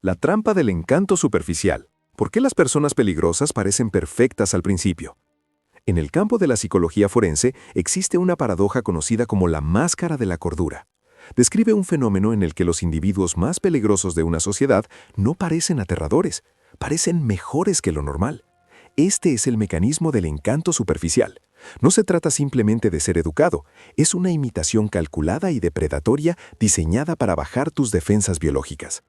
La trampa del encanto superficial. ¿Por qué las personas peligrosas parecen perfectas al principio? En el campo de la psicología forense existe una paradoja conocida como la máscara de la cordura. Describe un fenómeno en el que los individuos más peligrosos de una sociedad no parecen aterradores, parecen mejores que lo normal. Este es el mecanismo del encanto superficial. No se trata simplemente de ser educado, es una imitación calculada y depredatoria diseñada para bajar tus defensas biológicas.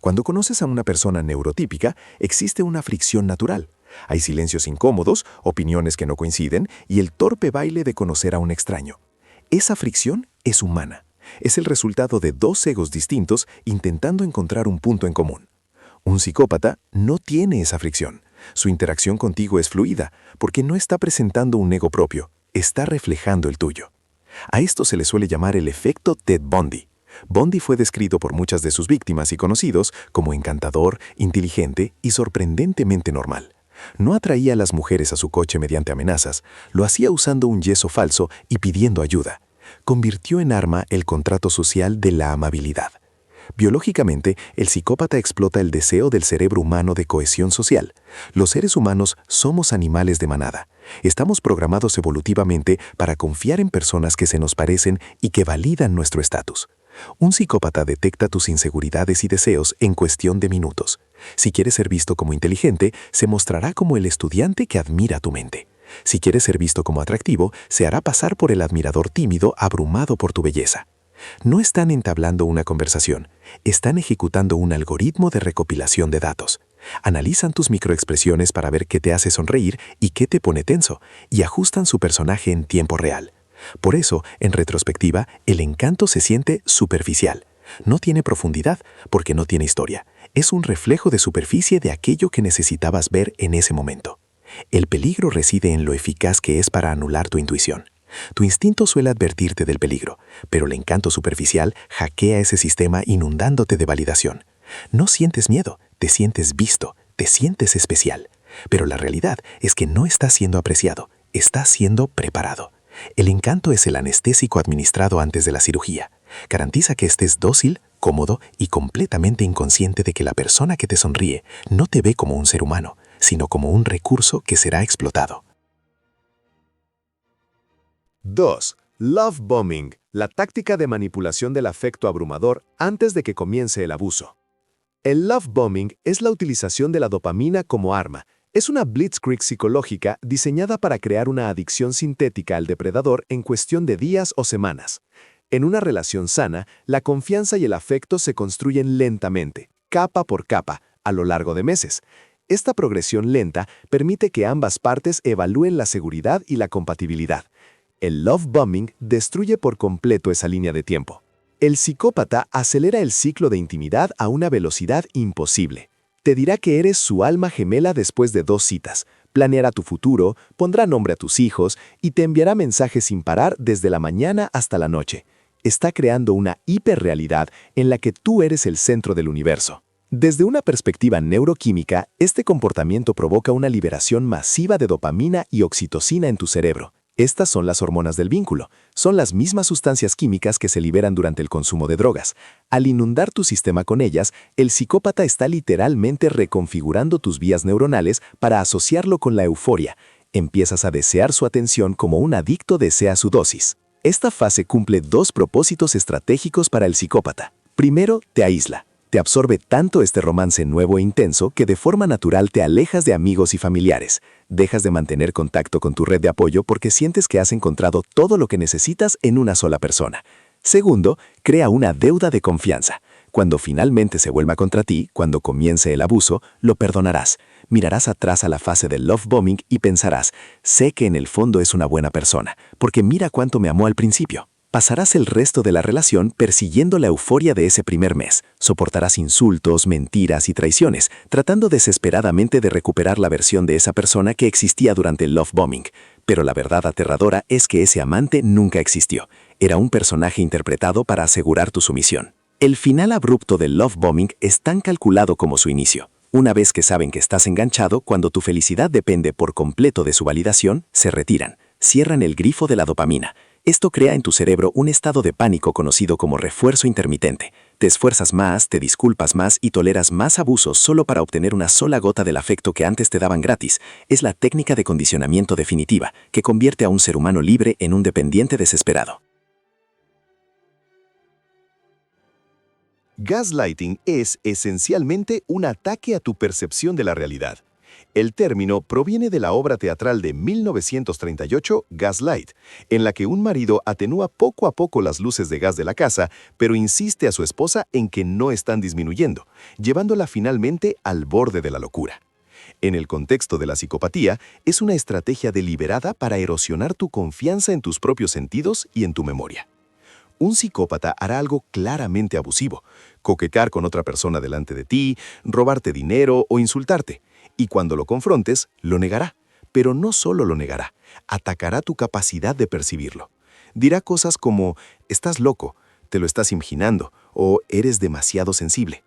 Cuando conoces a una persona neurotípica, existe una fricción natural. Hay silencios incómodos, opiniones que no coinciden y el torpe baile de conocer a un extraño. Esa fricción es humana. Es el resultado de dos egos distintos intentando encontrar un punto en común. Un psicópata no tiene esa fricción. Su interacción contigo es fluida, porque no está presentando un ego propio, está reflejando el tuyo. A esto se le suele llamar el efecto Ted Bundy. Bundy fue descrito por muchas de sus víctimas y conocidos como encantador, inteligente y sorprendentemente normal. No atraía a las mujeres a su coche mediante amenazas, lo hacía usando un yeso falso y pidiendo ayuda. Convirtió en arma el contrato social de la amabilidad. Biológicamente, el psicópata explota el deseo del cerebro humano de cohesión social. Los seres humanos somos animales de manada. Estamos programados evolutivamente para confiar en personas que se nos parecen y que validan nuestro estatus. Un psicópata detecta tus inseguridades y deseos en cuestión de minutos. Si quieres ser visto como inteligente, se mostrará como el estudiante que admira tu mente. Si quieres ser visto como atractivo, se hará pasar por el admirador tímido abrumado por tu belleza. No están entablando una conversación, están ejecutando un algoritmo de recopilación de datos. Analizan tus microexpresiones para ver qué te hace sonreír y qué te pone tenso, y ajustan su personaje en tiempo real. Por eso, en retrospectiva, el encanto se siente superficial. No tiene profundidad porque no tiene historia. Es un reflejo de superficie de aquello que necesitabas ver en ese momento. El peligro reside en lo eficaz que es para anular tu intuición. Tu instinto suele advertirte del peligro, pero el encanto superficial hackea ese sistema inundándote de validación. No sientes miedo, te sientes visto, te sientes especial. Pero la realidad es que no estás siendo apreciado, estás siendo preparado. El encanto es el anestésico administrado antes de la cirugía. Garantiza que estés dócil, cómodo y completamente inconsciente de que la persona que te sonríe no te ve como un ser humano, sino como un recurso que será explotado. 2. Love bombing, la táctica de manipulación del afecto abrumador antes de que comience el abuso. El love bombing es la utilización de la dopamina como arma. Es una blitzkrieg psicológica diseñada para crear una adicción sintética al depredador en cuestión de días o semanas. En una relación sana, la confianza y el afecto se construyen lentamente, capa por capa, a lo largo de meses. Esta progresión lenta permite que ambas partes evalúen la seguridad y la compatibilidad. El love bombing destruye por completo esa línea de tiempo. El psicópata acelera el ciclo de intimidad a una velocidad imposible. Te dirá que eres su alma gemela después de 2 citas, planeará tu futuro, pondrá nombre a tus hijos y te enviará mensajes sin parar desde la mañana hasta la noche. Está creando una hiperrealidad en la que tú eres el centro del universo. Desde una perspectiva neuroquímica, este comportamiento provoca una liberación masiva de dopamina y oxitocina en tu cerebro. Estas son las hormonas del vínculo. Son las mismas sustancias químicas que se liberan durante el consumo de drogas. Al inundar tu sistema con ellas, el psicópata está literalmente reconfigurando tus vías neuronales para asociarlo con la euforia. Empiezas a desear su atención como un adicto desea su dosis. Esta fase cumple 2 propósitos estratégicos para el psicópata. Primero, te aísla. Te absorbe tanto este romance nuevo e intenso que de forma natural te alejas de amigos y familiares. Dejas de mantener contacto con tu red de apoyo porque sientes que has encontrado todo lo que necesitas en una sola persona. Segundo, crea una deuda de confianza. Cuando finalmente se vuelva contra ti, cuando comience el abuso, lo perdonarás. Mirarás atrás a la fase del love bombing y pensarás, sé que en el fondo es una buena persona, porque mira cuánto me amó al principio. Pasarás el resto de la relación persiguiendo la euforia de ese primer mes. Soportarás insultos, mentiras y traiciones, tratando desesperadamente de recuperar la versión de esa persona que existía durante el love bombing. Pero la verdad aterradora es que ese amante nunca existió. Era un personaje interpretado para asegurar tu sumisión. El final abrupto del love bombing es tan calculado como su inicio. Una vez que saben que estás enganchado, cuando tu felicidad depende por completo de su validación, se retiran. Cierran el grifo de la dopamina. Esto crea en tu cerebro un estado de pánico conocido como refuerzo intermitente. Te esfuerzas más, te disculpas más y toleras más abusos solo para obtener una sola gota del afecto que antes te daban gratis. Es la técnica de condicionamiento definitiva que convierte a un ser humano libre en un dependiente desesperado. Gaslighting es esencialmente un ataque a tu percepción de la realidad. El término proviene de la obra teatral de 1938, Gaslight, en la que un marido atenúa poco a poco las luces de gas de la casa, pero insiste a su esposa en que no están disminuyendo, llevándola finalmente al borde de la locura. En el contexto de la psicopatía, es una estrategia deliberada para erosionar tu confianza en tus propios sentidos y en tu memoria. Un psicópata hará algo claramente abusivo: coquetear con otra persona delante de ti, robarte dinero o insultarte. Y cuando lo confrontes, lo negará. Pero no solo lo negará, atacará tu capacidad de percibirlo. Dirá cosas como: estás loco, te lo estás imaginando, o eres demasiado sensible.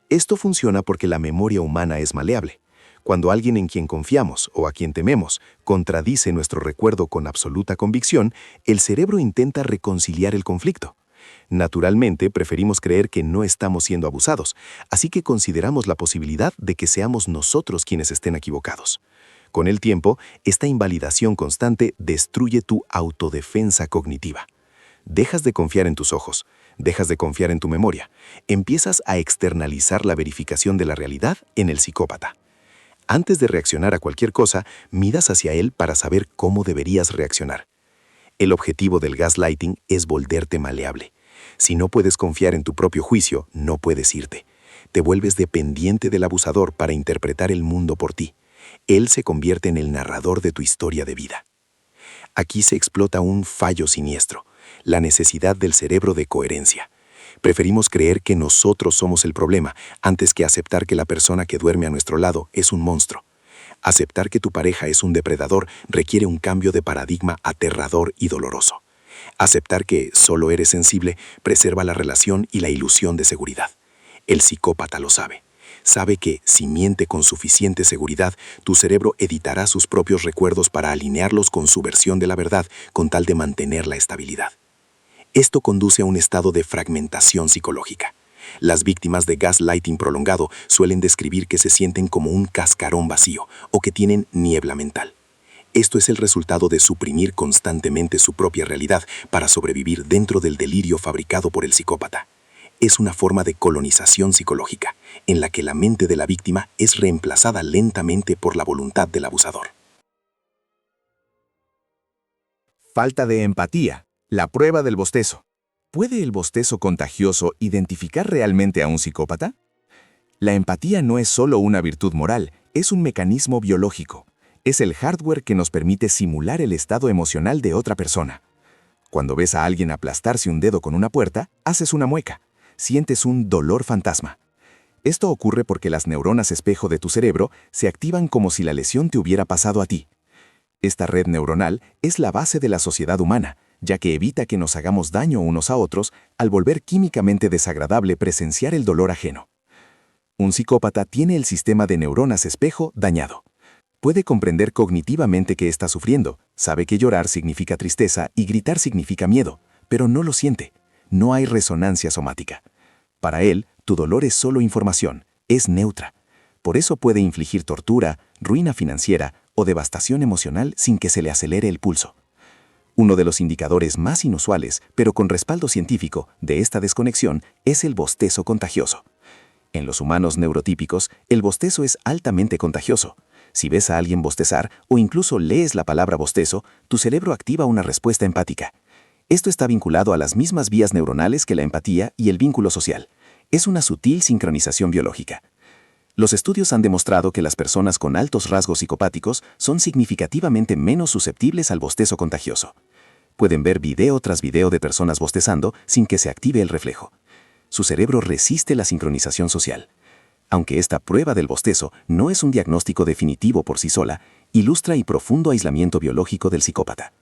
Esto funciona porque la memoria humana es maleable. Cuando alguien en quien confiamos o a quien tememos contradice nuestro recuerdo con absoluta convicción, el cerebro intenta reconciliar el conflicto. Naturalmente, preferimos creer que no estamos siendo abusados, así que consideramos la posibilidad de que seamos nosotros quienes estén equivocados. Con el tiempo, esta invalidación constante destruye tu autodefensa cognitiva. Dejas de confiar en tus ojos, dejas de confiar en tu memoria, empiezas a externalizar la verificación de la realidad en el psicópata. Antes de reaccionar a cualquier cosa, miras hacia él para saber cómo deberías reaccionar. El objetivo del gaslighting es volverte maleable. Si no puedes confiar en tu propio juicio, no puedes irte. Te vuelves dependiente del abusador para interpretar el mundo por ti. Él se convierte en el narrador de tu historia de vida. Aquí se explota un fallo siniestro: la necesidad del cerebro de coherencia. Preferimos creer que nosotros somos el problema antes que aceptar que la persona que duerme a nuestro lado es un monstruo. Aceptar que tu pareja es un depredador requiere un cambio de paradigma aterrador y doloroso. Aceptar que solo eres sensible preserva la relación y la ilusión de seguridad. El psicópata lo sabe. Sabe que, si miente con suficiente seguridad, tu cerebro editará sus propios recuerdos para alinearlos con su versión de la verdad con tal de mantener la estabilidad. Esto conduce a un estado de fragmentación psicológica. Las víctimas de gaslighting prolongado suelen describir que se sienten como un cascarón vacío o que tienen niebla mental. Esto es el resultado de suprimir constantemente su propia realidad para sobrevivir dentro del delirio fabricado por el psicópata. Es una forma de colonización psicológica, en la que la mente de la víctima es reemplazada lentamente por la voluntad del abusador. Falta de empatía. La prueba del bostezo. ¿Puede el bostezo contagioso identificar realmente a un psicópata? La empatía no es solo una virtud moral, es un mecanismo biológico. Es el hardware que nos permite simular el estado emocional de otra persona. Cuando ves a alguien aplastarse un dedo con una puerta, haces una mueca. Sientes un dolor fantasma. Esto ocurre porque las neuronas espejo de tu cerebro se activan como si la lesión te hubiera pasado a ti. Esta red neuronal es la base de la sociedad humana, ya que evita que nos hagamos daño unos a otros al volver químicamente desagradable presenciar el dolor ajeno. Un psicópata tiene el sistema de neuronas espejo dañado. Puede comprender cognitivamente que está sufriendo, sabe que llorar significa tristeza y gritar significa miedo, pero no lo siente. No hay resonancia somática. Para él, tu dolor es solo información, es neutra. Por eso puede infligir tortura, ruina financiera o devastación emocional sin que se le acelere el pulso. Uno de los indicadores más inusuales, pero con respaldo científico, de esta desconexión es el bostezo contagioso. En los humanos neurotípicos, el bostezo es altamente contagioso. Si ves a alguien bostezar o incluso lees la palabra bostezo, tu cerebro activa una respuesta empática. Esto está vinculado a las mismas vías neuronales que la empatía y el vínculo social. Es una sutil sincronización biológica. Los estudios han demostrado que las personas con altos rasgos psicopáticos son significativamente menos susceptibles al bostezo contagioso. Pueden ver video tras video de personas bostezando sin que se active el reflejo. Su cerebro resiste la sincronización social. Aunque esta prueba del bostezo no es un diagnóstico definitivo por sí sola, ilustra el profundo aislamiento biológico del psicópata.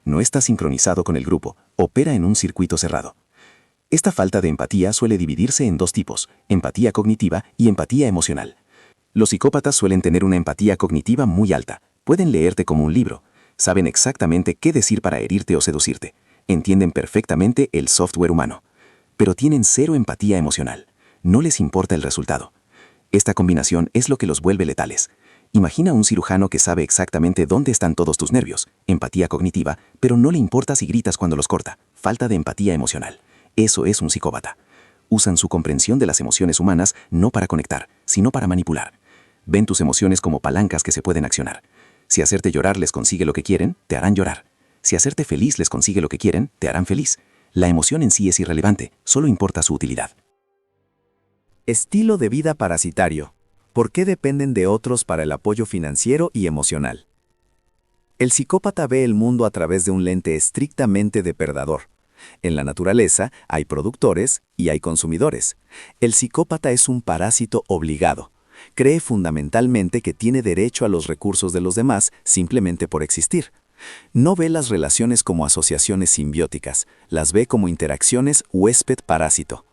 No está sincronizado con el grupo, opera en un circuito cerrado. Esta falta de empatía suele dividirse en dos tipos: empatía cognitiva y empatía emocional. Los psicópatas suelen tener una empatía cognitiva muy alta, pueden leerte como un libro, saben exactamente qué decir para herirte o seducirte, entienden perfectamente el software humano. pero tienen cero empatía emocional. No les importa el resultado. Esta combinación es lo que los vuelve letales. Imagina un cirujano que sabe exactamente dónde están todos tus nervios, empatía cognitiva, pero no le importa si gritas cuando los corta, falta de empatía emocional. Eso es un psicópata. Usan su comprensión de las emociones humanas no para conectar, sino para manipular. Ven tus emociones como palancas que se pueden accionar. Si hacerte llorar les consigue lo que quieren, te harán llorar. Si hacerte feliz les consigue lo que quieren, te harán feliz. La emoción en sí es irrelevante, solo importa su utilidad. Estilo de vida parasitario. ¿Por qué dependen de otros para el apoyo financiero y emocional? El psicópata ve el mundo a través de un lente estrictamente depredador. En la naturaleza hay productores y hay consumidores. El psicópata es un parásito obligado. Cree fundamentalmente que tiene derecho a los recursos de los demás simplemente por existir. No ve las relaciones como asociaciones simbióticas, las ve como interacciones huésped-parásito.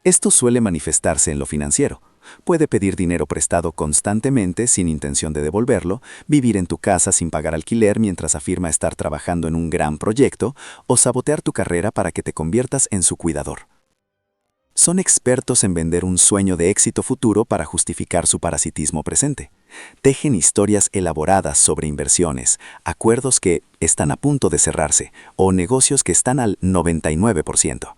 Esto suele manifestarse en lo financiero. Puede pedir dinero prestado constantemente sin intención de devolverlo, vivir en tu casa sin pagar alquiler mientras afirma estar trabajando en un gran proyecto, o sabotear tu carrera para que te conviertas en su cuidador. Son expertos en vender un sueño de éxito futuro para justificar su parasitismo presente. Tejen historias elaboradas sobre inversiones, acuerdos que están a punto de cerrarse o negocios que están al 99%.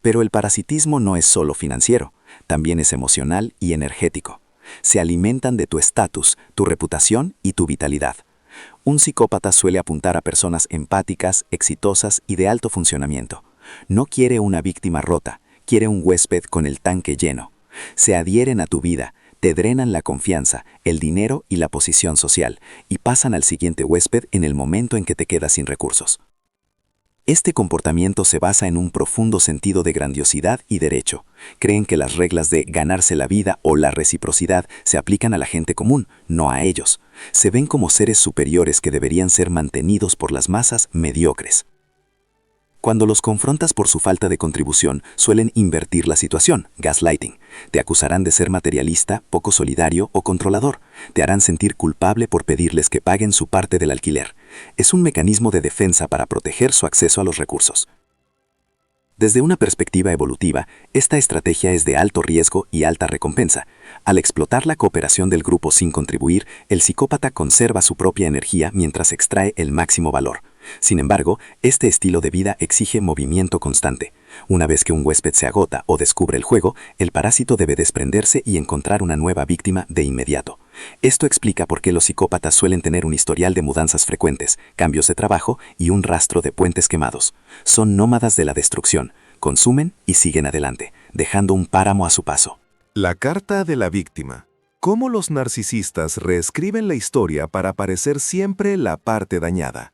Pero el parasitismo no es solo financiero, también es emocional y energético. Se alimentan de tu estatus, tu reputación y tu vitalidad. Un psicópata suele apuntar a personas empáticas, exitosas y de alto funcionamiento. No quiere una víctima rota, quiere un huésped con el tanque lleno. Se adhieren a tu vida, te drenan la confianza, el dinero y la posición social, y pasan al siguiente huésped en el momento en que te quedas sin recursos. Este comportamiento se basa en un profundo sentido de grandiosidad y derecho. Creen que las reglas de ganarse la vida o la reciprocidad se aplican a la gente común, no a ellos. Se ven como seres superiores que deberían ser mantenidos por las masas mediocres. Cuando los confrontas por su falta de contribución, suelen invertir la situación, gaslighting. Te acusarán de ser materialista, poco solidario o controlador. Te harán sentir culpable por pedirles que paguen su parte del alquiler. Es un mecanismo de defensa para proteger su acceso a los recursos. Desde una perspectiva evolutiva, esta estrategia es de alto riesgo y alta recompensa. Al explotar la cooperación del grupo sin contribuir, el psicópata conserva su propia energía mientras extrae el máximo valor. Sin embargo, este estilo de vida exige movimiento constante. Una vez que un huésped se agota o descubre el juego, el parásito debe desprenderse y encontrar una nueva víctima de inmediato. Esto explica por qué los psicópatas suelen tener un historial de mudanzas frecuentes, cambios de trabajo y un rastro de puentes quemados. Son nómadas de la destrucción, consumen y siguen adelante, dejando un páramo a su paso. La carta de la víctima. ¿Cómo los narcisistas reescriben la historia para parecer siempre la parte dañada?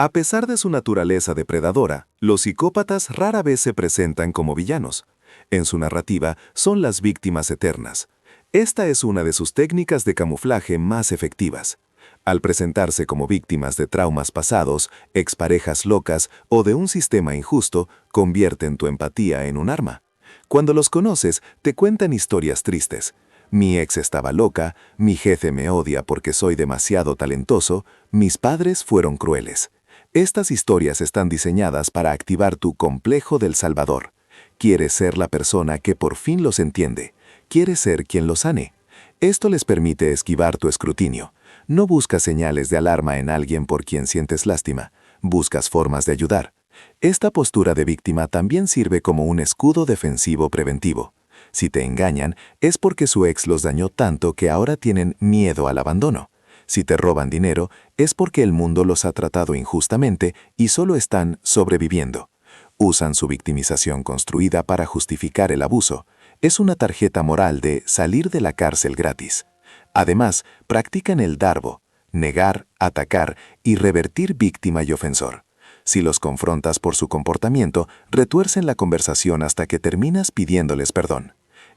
A pesar de su naturaleza depredadora, los psicópatas rara vez se presentan como villanos. En su narrativa son las víctimas eternas. Esta es una de sus técnicas de camuflaje más efectivas. Al presentarse como víctimas de traumas pasados, exparejas locas o de un sistema injusto, convierten tu empatía en un arma. Cuando los conoces, te cuentan historias tristes. Mi ex estaba loca, mi jefe me odia porque soy demasiado talentoso, mis padres fueron crueles. Estas historias están diseñadas para activar tu complejo del Salvador. Quieres ser la persona que por fin los entiende. Quieres ser quien los sane. Esto les permite esquivar tu escrutinio. No buscas señales de alarma en alguien por quien sientes lástima. Buscas formas de ayudar. Esta postura de víctima también sirve como un escudo defensivo preventivo. Si te engañan, es porque su ex los dañó tanto que ahora tienen miedo al abandono. Si te roban dinero, es porque el mundo los ha tratado injustamente y solo están sobreviviendo. Usan su victimización construida para justificar el abuso. Es una tarjeta moral de salir de la cárcel gratis. Además, practican el darbo, negar, atacar y revertir víctima y ofensor. Si los confrontas por su comportamiento, retuercen la conversación hasta que terminas pidiéndoles perdón.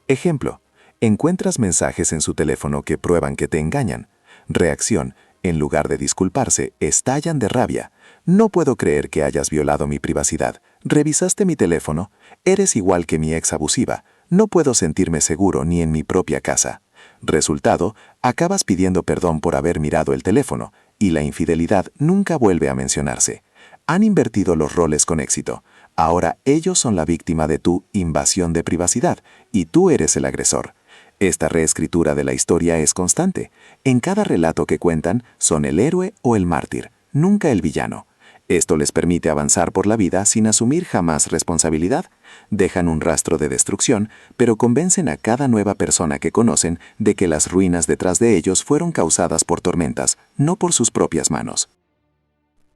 Ejemplo, encuentras mensajes en su teléfono que prueban que te engañan. Reacción, en lugar de disculparse, estallan de rabia. No puedo creer que hayas violado mi privacidad. ¿Revisaste mi teléfono? Eres igual que mi ex abusiva. No puedo sentirme seguro ni en mi propia casa. Resultado, acabas pidiendo perdón por haber mirado el teléfono, y la infidelidad nunca vuelve a mencionarse. Han invertido los roles con éxito. Ahora ellos son la víctima de tu invasión de privacidad y tú eres el agresor. Esta reescritura de la historia es constante. En cada relato que cuentan, son el héroe o el mártir, nunca el villano. Esto les permite avanzar por la vida sin asumir jamás responsabilidad. Dejan un rastro de destrucción, pero convencen a cada nueva persona que conocen de que las ruinas detrás de ellos fueron causadas por tormentas, no por sus propias manos.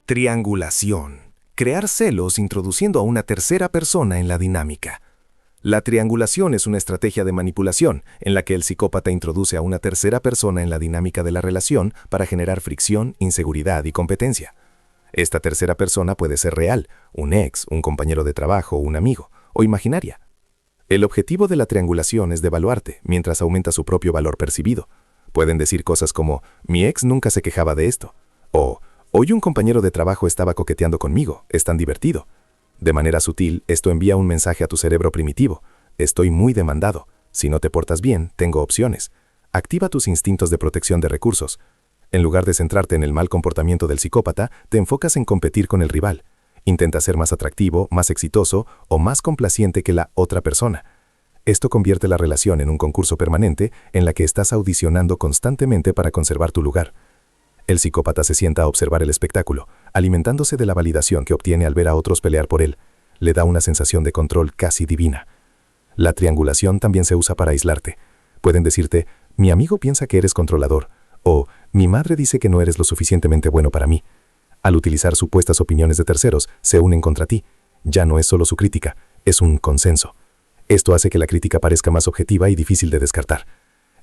Triangulación. Crear celos introduciendo a una tercera persona en la dinámica. La triangulación es una estrategia de manipulación en la que el psicópata introduce a una tercera persona en la dinámica de la relación para generar fricción, inseguridad y competencia. Esta tercera persona puede ser real, un ex, un compañero de trabajo, un amigo, o imaginaria. El objetivo de la triangulación es devaluarte mientras aumenta su propio valor percibido. Pueden decir cosas como, mi ex nunca se quejaba de esto, o hoy un compañero de trabajo estaba coqueteando conmigo, es tan divertido. De manera sutil, esto envía un mensaje a tu cerebro primitivo. Estoy muy demandado. Si no te portas bien, tengo opciones. Activa tus instintos de protección de recursos. En lugar de centrarte en el mal comportamiento del psicópata, te enfocas en competir con el rival. Intenta ser más atractivo, más exitoso o más complaciente que la otra persona. Esto convierte la relación en un concurso permanente en la que estás audicionando constantemente para conservar tu lugar. El psicópata se sienta a observar el espectáculo, alimentándose de la validación que obtiene al ver a otros pelear por él. Le da una sensación de control casi divina. La triangulación también se usa para aislarte. Pueden decirte, mi amigo piensa que eres controlador, o mi madre dice que no eres lo suficientemente bueno para mí. Al utilizar supuestas opiniones de terceros, se unen contra ti. Ya no es solo su crítica, es un consenso. Esto hace que la crítica parezca más objetiva y difícil de descartar.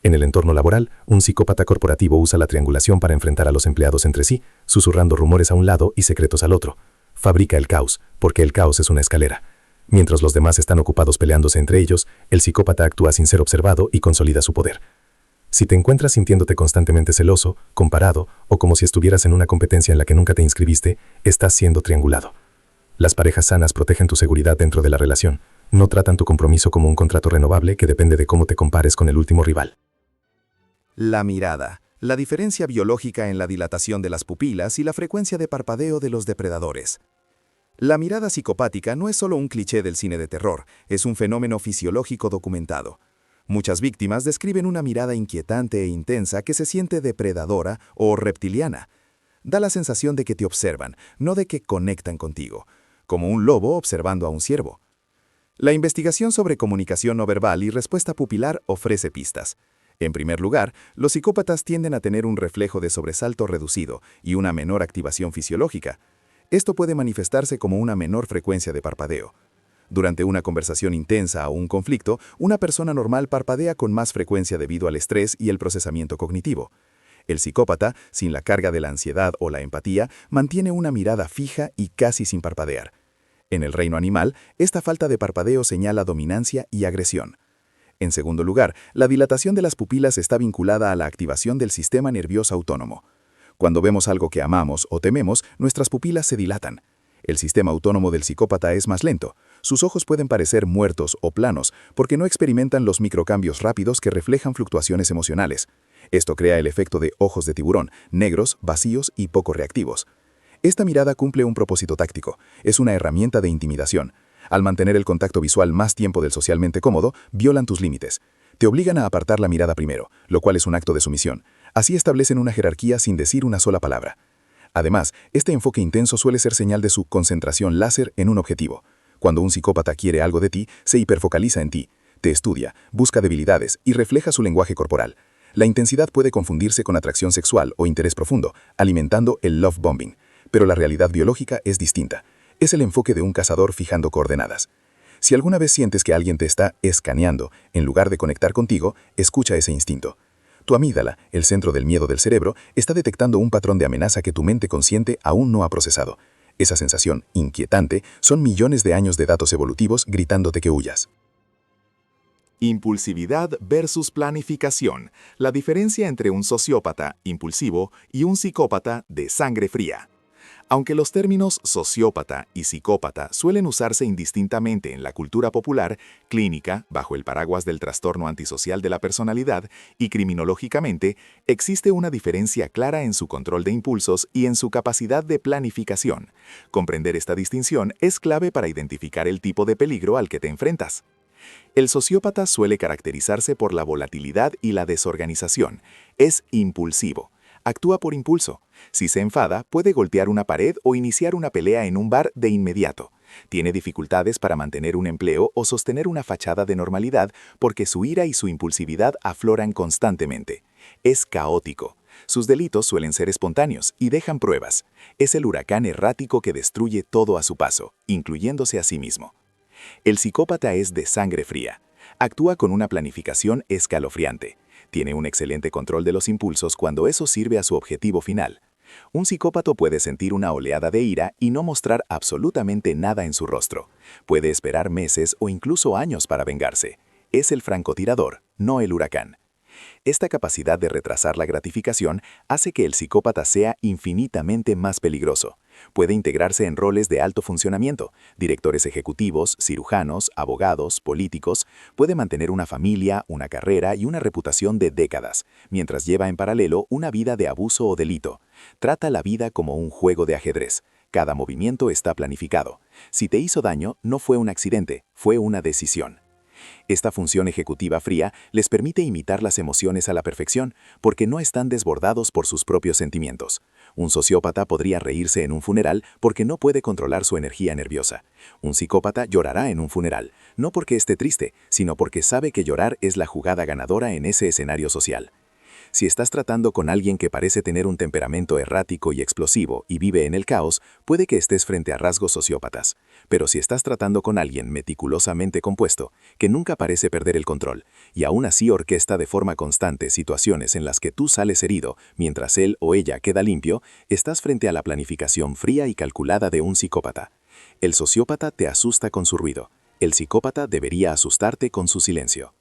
En el entorno laboral, un psicópata corporativo usa la triangulación para enfrentar a los empleados entre sí, susurrando rumores a un lado y secretos al otro. Fabrica el caos, porque el caos es una escalera. Mientras los demás están ocupados peleándose entre ellos, el psicópata actúa sin ser observado y consolida su poder. Si te encuentras sintiéndote constantemente celoso, comparado o como si estuvieras en una competencia en la que nunca te inscribiste, estás siendo triangulado. Las parejas sanas protegen tu seguridad dentro de la relación. No tratan tu compromiso como un contrato renovable que depende de cómo te compares con el último rival. La mirada. La diferencia biológica en la dilatación de las pupilas y la frecuencia de parpadeo de los depredadores. La mirada psicopática no es solo un cliché del cine de terror, es un fenómeno fisiológico documentado. Muchas víctimas describen una mirada inquietante e intensa que se siente depredadora o reptiliana. Da la sensación de que te observan, no de que conectan contigo, como un lobo observando a un ciervo. La investigación sobre comunicación no verbal y respuesta pupilar ofrece pistas. En primer lugar, los psicópatas tienden a tener un reflejo de sobresalto reducido y una menor activación fisiológica. Esto puede manifestarse como una menor frecuencia de parpadeo. Durante una conversación intensa o un conflicto, una persona normal parpadea con más frecuencia debido al estrés y el procesamiento cognitivo. El psicópata, sin la carga de la ansiedad o la empatía, mantiene una mirada fija y casi sin parpadear. En el reino animal, esta falta de parpadeo señala dominancia y agresión. En segundo lugar, la dilatación de las pupilas está vinculada a la activación del sistema nervioso autónomo. Cuando vemos algo que amamos o tememos, nuestras pupilas se dilatan. El sistema autónomo del psicópata es más lento. Sus ojos pueden parecer muertos o planos porque no experimentan los microcambios rápidos que reflejan fluctuaciones emocionales. Esto crea el efecto de ojos de tiburón, negros, vacíos y poco reactivos. Esta mirada cumple un propósito táctico. Es una herramienta de intimidación. Al mantener el contacto visual más tiempo del socialmente cómodo, violan tus límites. Te obligan a apartar la mirada primero, lo cual es un acto de sumisión. Así establecen una jerarquía sin decir una sola palabra. Además, este enfoque intenso suele ser señal de su concentración láser en un objetivo. Cuando un psicópata quiere algo de ti, se hiperfocaliza en ti, te estudia, busca debilidades y refleja su lenguaje corporal. La intensidad puede confundirse con atracción sexual o interés profundo, alimentando el love bombing. Pero la realidad biológica es distinta. Es el enfoque de un cazador fijando coordenadas. Si alguna vez sientes que alguien te está escaneando, en lugar de conectar contigo, escucha ese instinto. Tu amígdala, el centro del miedo del cerebro, está detectando un patrón de amenaza que tu mente consciente aún no ha procesado. Esa sensación inquietante son millones de años de datos evolutivos gritándote que huyas. Impulsividad versus planificación. La diferencia entre un sociópata impulsivo y un psicópata de sangre fría. Aunque los términos sociópata y psicópata suelen usarse indistintamente en la cultura popular, clínica, bajo el paraguas del trastorno antisocial de la personalidad, y criminológicamente, existe una diferencia clara en su control de impulsos y en su capacidad de planificación. Comprender esta distinción es clave para identificar el tipo de peligro al que te enfrentas. El sociópata suele caracterizarse por la volatilidad y la desorganización. Es impulsivo. Actúa por impulso. Si se enfada, puede golpear una pared o iniciar una pelea en un bar de inmediato. Tiene dificultades para mantener un empleo o sostener una fachada de normalidad porque su ira y su impulsividad afloran constantemente. Es caótico. Sus delitos suelen ser espontáneos y dejan pruebas. Es el huracán errático que destruye todo a su paso, incluyéndose a sí mismo. El psicópata es de sangre fría. Actúa con una planificación escalofriante. Tiene un excelente control de los impulsos cuando eso sirve a su objetivo final. Un psicópata puede sentir una oleada de ira y no mostrar absolutamente nada en su rostro. Puede esperar meses o incluso años para vengarse. Es el francotirador, no el huracán. Esta capacidad de retrasar la gratificación hace que el psicópata sea infinitamente más peligroso. Puede integrarse en roles de alto funcionamiento, directores ejecutivos, cirujanos, abogados, políticos. Puede mantener una familia, una carrera y una reputación de décadas, mientras lleva en paralelo una vida de abuso o delito. Trata la vida como un juego de ajedrez. Cada movimiento está planificado. Si te hizo daño, no fue un accidente, fue una decisión. Esta función ejecutiva fría les permite imitar las emociones a la perfección porque no están desbordados por sus propios sentimientos. Un sociópata podría reírse en un funeral porque no puede controlar su energía nerviosa. Un psicópata llorará en un funeral, no porque esté triste, sino porque sabe que llorar es la jugada ganadora en ese escenario social. Si estás tratando con alguien que parece tener un temperamento errático y explosivo y vive en el caos, puede que estés frente a rasgos sociópatas. Pero si estás tratando con alguien meticulosamente compuesto, que nunca parece perder el control, y aún así orquesta de forma constante situaciones en las que tú sales herido mientras él o ella queda limpio, estás frente a la planificación fría y calculada de un psicópata. El sociópata te asusta con su ruido. El psicópata debería asustarte con su silencio.